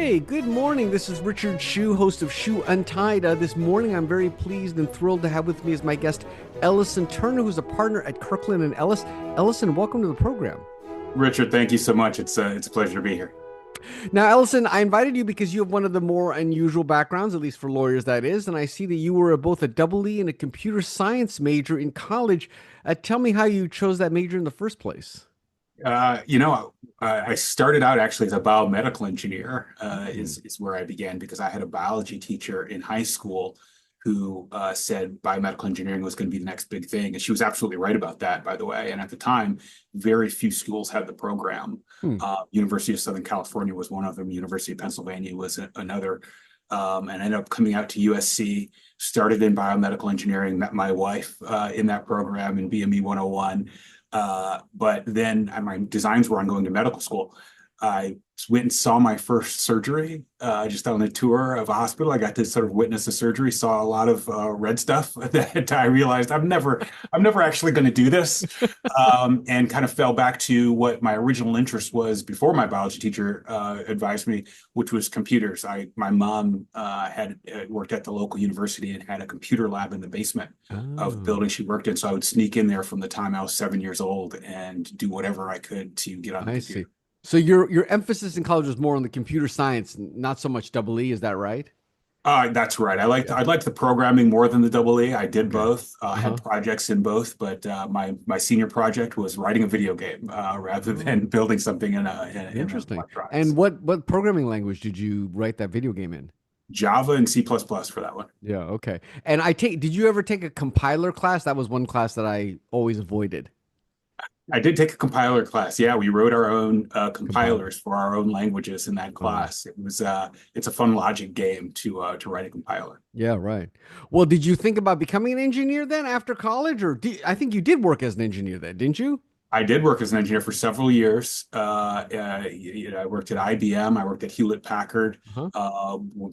Hey, good morning. This is Richard Hsu, host of Hsu Untied. This morning, I'm very pleased and thrilled to have with me as my guest Ellisen Turner, who's a partner at Kirkland and Ellis. Ellisen, welcome to the program. Richard, thank you so much. It's a pleasure to be here. Now, Ellison, I invited you because you have one of the more unusual backgrounds, at least for lawyers, that is. And I see that you were both a double E and a computer science major in college. Tell me how you chose that major in the first place. I started out actually as a biomedical engineer, Hmm. is where I began because I had a biology teacher in high school who said biomedical engineering was going to be the next big thing. And she was absolutely right about that, by the way. And at the time, very few schools had the program. Hmm. University of Southern California was one of them. University of Pennsylvania was another. And I ended up coming out to USC, started in biomedical engineering, met my wife in that program in BME 101. But then my designs were on going to medical school. I went and saw my first surgery just on a tour of a hospital. I got to sort of witness the surgery, saw a lot of red stuff that I realized I'm never actually going to do this, and kind of fell back to what my original interest was before my biology teacher advised me, which was computers. My mom had worked at the local university and had a computer lab in the basement of the Oh, building she worked in. So I would sneak in there from the time I was 7 years old and do whatever I could to get on the I computer. see. So your emphasis in college was more on the computer science, not so much double E, is that right? That's right. Yeah. I liked the programming more than the double E. I did Okay. both, had Uh-huh. projects in both, but my senior project was writing a video game rather than Oh, building something in interesting. electronics. And what programming language did you write that video game in? Java and C++ for that one. Yeah, okay. And did you ever take a compiler class? That was one class that I always avoided. I did take a compiler class. Yeah, we wrote our own Compiler. compilers for our own languages in that Oh, class. It's a fun logic game to write a compiler. yeah, right. Well, did you think about becoming an engineer then after college, or I think you did work as an engineer then, didn't you? I did work as an engineer for several years. I worked at IBM. I worked at Hewlett Packard. Huh?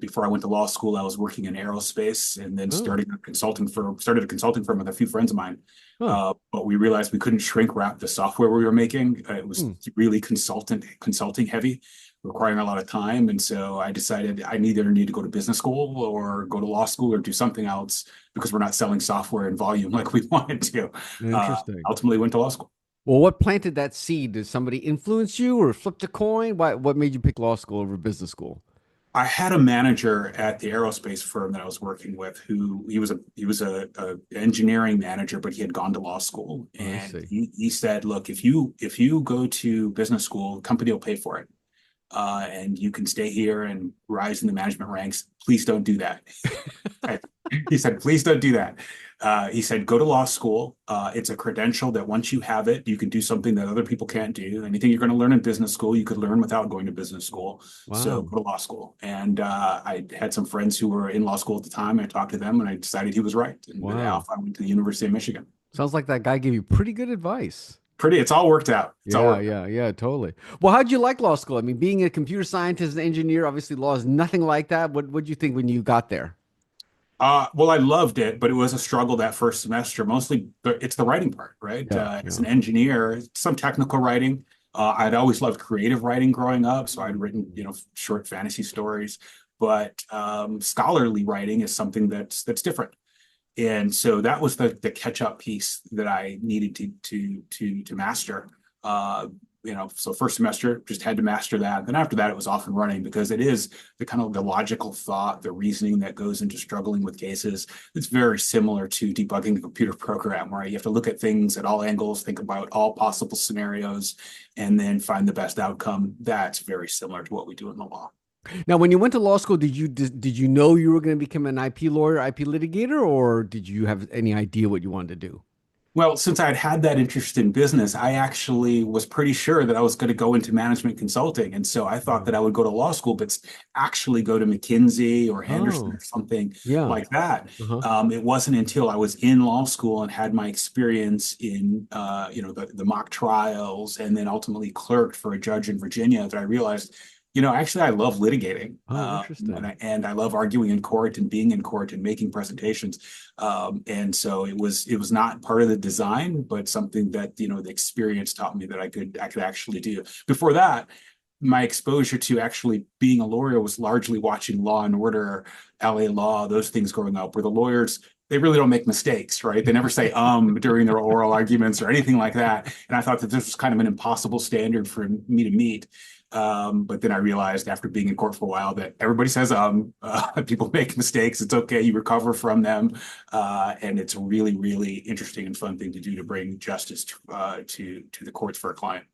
Before I went to law school, I was working in aerospace, and then Oh, started a consulting firm with a few friends of mine. huh. But we realized we couldn't shrink wrap the software we were making. It was Hmm. really consulting heavy, requiring a lot of time. And so I decided I either need to go to business school or go to law school or do something else because we're not selling software in volume like we wanted to. Interesting. Ultimately went to law school. Well, what planted that seed? Did somebody influence you or flipped a coin? What made you pick law school over business school? I had a manager at the aerospace firm that I was working with who he was a engineering manager, but he had gone to law school. I And see. he said, look, if you go to business school, the company will pay for it. And you can stay here and rise in the management ranks. Please don't do that. He said, please don't do that. He said, go to law school. It's a credential that once you have it, you can do something that other people can't do. Anything you're going to learn in business school, you could learn without going to business school. So Wow. go to law school. And I had some friends who were in law school at the time. I talked to them and I decided he was right. And Wow. off I went to the University of Michigan. Sounds like that guy gave you pretty good advice. It's all worked out. It's all Yeah, worked out. yeah, yeah, totally. Well, how'd you like law school? I mean, being a computer scientist and engineer, obviously law is nothing like that. What'd you think when you got there? Well, I loved it, but it was a struggle that first semester. Mostly, it's the writing part, right? Yeah, As yeah. an engineer, some technical writing. I'd always loved creative writing growing up, so I'd written, short fantasy stories. But scholarly writing is something that's different, and so that was the catch up piece that I needed to master. Uh, so first semester just had to master that. Then after that, it was off and running because it is the kind of the logical thought, the reasoning that goes into struggling with cases. It's very similar to debugging a computer program, where you have to look at things at all angles, think about all possible scenarios, and then find the best outcome. That's very similar to what we do in the law. Now, when you went to law school, did you know you were going to become an IP lawyer, IP litigator, or did you have any idea what you wanted to do? Well, since I'd had that interest in business, I actually was pretty sure that I was going to go into management consulting. And so I thought Oh, that I would go to law school, but actually go to McKinsey or Henderson oh, or something yeah. like that. Uh-huh. It wasn't until I was in law school and had my experience in, the mock trials and then ultimately clerked for a judge in Virginia that I realized, actually I love litigating. Oh, And interesting. I love arguing in court and being in court and making presentations. And so it was not part of the design, but something that the experience taught me that I could actually do. Before that, my exposure to actually being a lawyer was largely watching Law and Order, LA Law, those things growing up, where the lawyers, they really don't make mistakes, right? They never say during their oral arguments or anything like that. And I thought that this was kind of an impossible standard for me to meet. But then I realized after being in court for a while that everybody says people make mistakes. It's okay. You recover from them. And it's a really, really interesting and fun thing to do to bring justice to the courts for a client.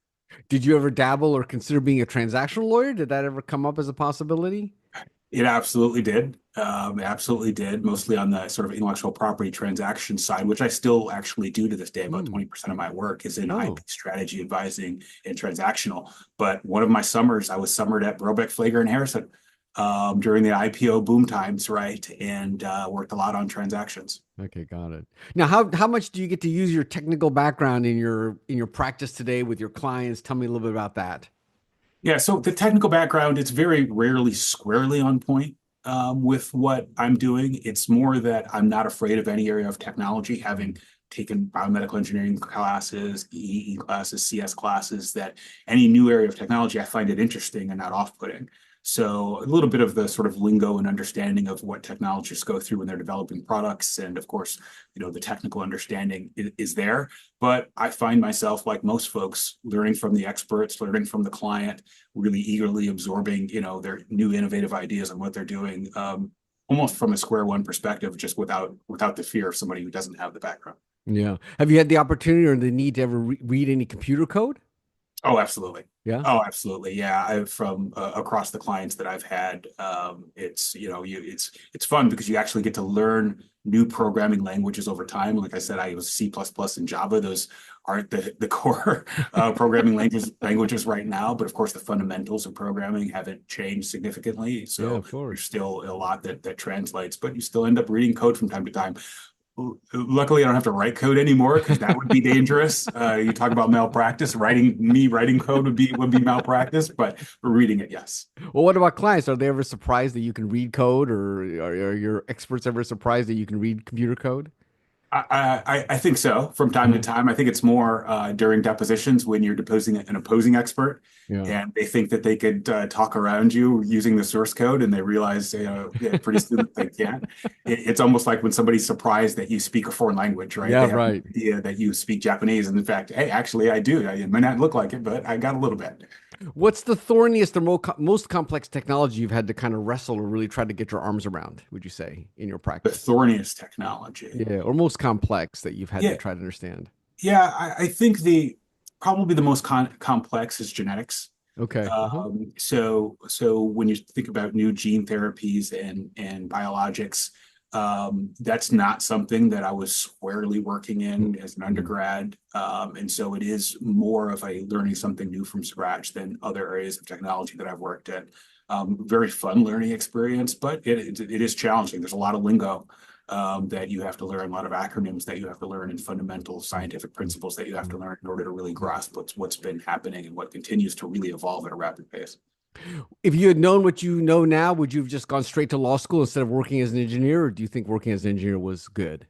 Did you ever dabble or consider being a transactional lawyer? Did that ever come up as a possibility? It absolutely did. It absolutely did, mostly on the sort of intellectual property transaction side, which I still actually do to this day. About 20% of my work is in IP strategy advising and transactional. But one of my summers, I was summered at Brobeck, Flager, and Harrison during the IPO boom times, right? And worked a lot on transactions. Okay, got it. Now, how much do you get to use your technical background in your practice today with your clients? Tell me a little bit about that. Yeah, so the technical background, it's very rarely squarely on point with what I'm doing. It's more that I'm not afraid of any area of technology, having taken biomedical engineering classes, EE classes, CS classes, that any new area of technology, I find it interesting and not off-putting. So a little bit of the sort of lingo and understanding of what technologists go through when they're developing products. And of course, the technical understanding is there. But I find myself, like most folks, learning from the experts, learning from the client, really eagerly absorbing, their new innovative ideas on what they're doing, almost from a square one perspective, just without the fear of somebody who doesn't have the background. Yeah. Have you had the opportunity or the need to ever read any computer code? Oh, absolutely. Yeah. Oh, absolutely. Yeah. I've from across the clients that I've had, it's it's fun because you actually get to learn new programming languages over time. Like I said, I was C++ and Java. Those aren't the core programming languages right now, but of course the fundamentals of programming haven't changed significantly. Yeah, So of course. there's still a lot that translates, but you still end up reading code from time to time. Luckily, I don't have to write code anymore because that would be dangerous. You talk about malpractice. Writing code would be malpractice, but reading it, yes. Well, what about clients? Are they ever surprised that you can read code, or are your experts ever surprised that you can read computer code? I think so from time to time. I think it's more during depositions when you're deposing an opposing expert Yeah. and they think that they could talk around you using the source code and they realize yeah, pretty soon that they can't. It's almost like when somebody's surprised that you speak a foreign language, right? Yeah, They have right. no idea that you speak Japanese. And in fact, hey, actually, I do. It might not look like it, but I got a little bit. What's the thorniest or most complex technology you've had to kind of wrestle or really try to get your arms around, would you say, in your The practice? thorniest technology. Yeah, or most complex that you've had to Yeah, try to understand. yeah. I think probably the most complex is genetics. Okay. So when you think about new gene therapies and biologics, that's not something that I was squarely working in as an Mhm. undergrad. And so it is more of a learning something new from scratch than other areas of technology that I've worked at. Very fun learning experience, but it is challenging. There's a lot of lingo that you have to learn, a lot of acronyms that you have to learn, and fundamental scientific principles that you have to learn in order to really grasp what's been happening and what continues to really evolve at a rapid pace. If you had known what you know now, would you have just gone straight to law school instead of working as an engineer, or do you think working as an engineer was good?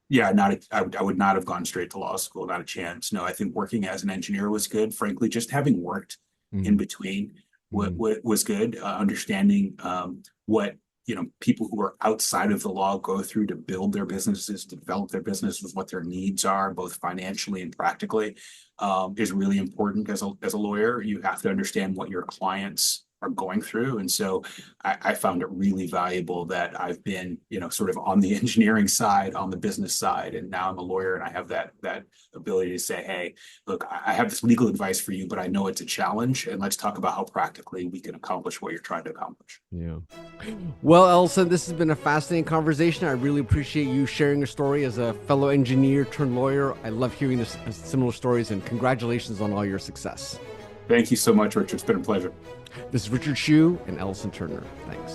Yeah, I would not have gone straight to law school, not a chance. No, I think working as an engineer was good. Frankly, just having worked in Mhm. between Mhm. what was good. Understanding what people who are outside of the law go through to build their businesses, to develop their businesses, what their needs are, both financially and practically, is really important as a lawyer. You have to understand what your clients are going through. And so I found it really valuable that I've been, sort of on the engineering side, on the business side, and now I'm a lawyer and I have that ability to say, hey, look, I have this legal advice for you, but I know it's a challenge, and let's talk about how practically we can accomplish what you're trying to accomplish. Yeah. Well, Ellison, this has been a fascinating conversation. I really appreciate you sharing your story as a fellow engineer turned lawyer. I love hearing this similar stories, and congratulations on all your success. Thank you so much, Richard. It's been a pleasure. This is Richard Hsu and Ellisen Turner. Thanks.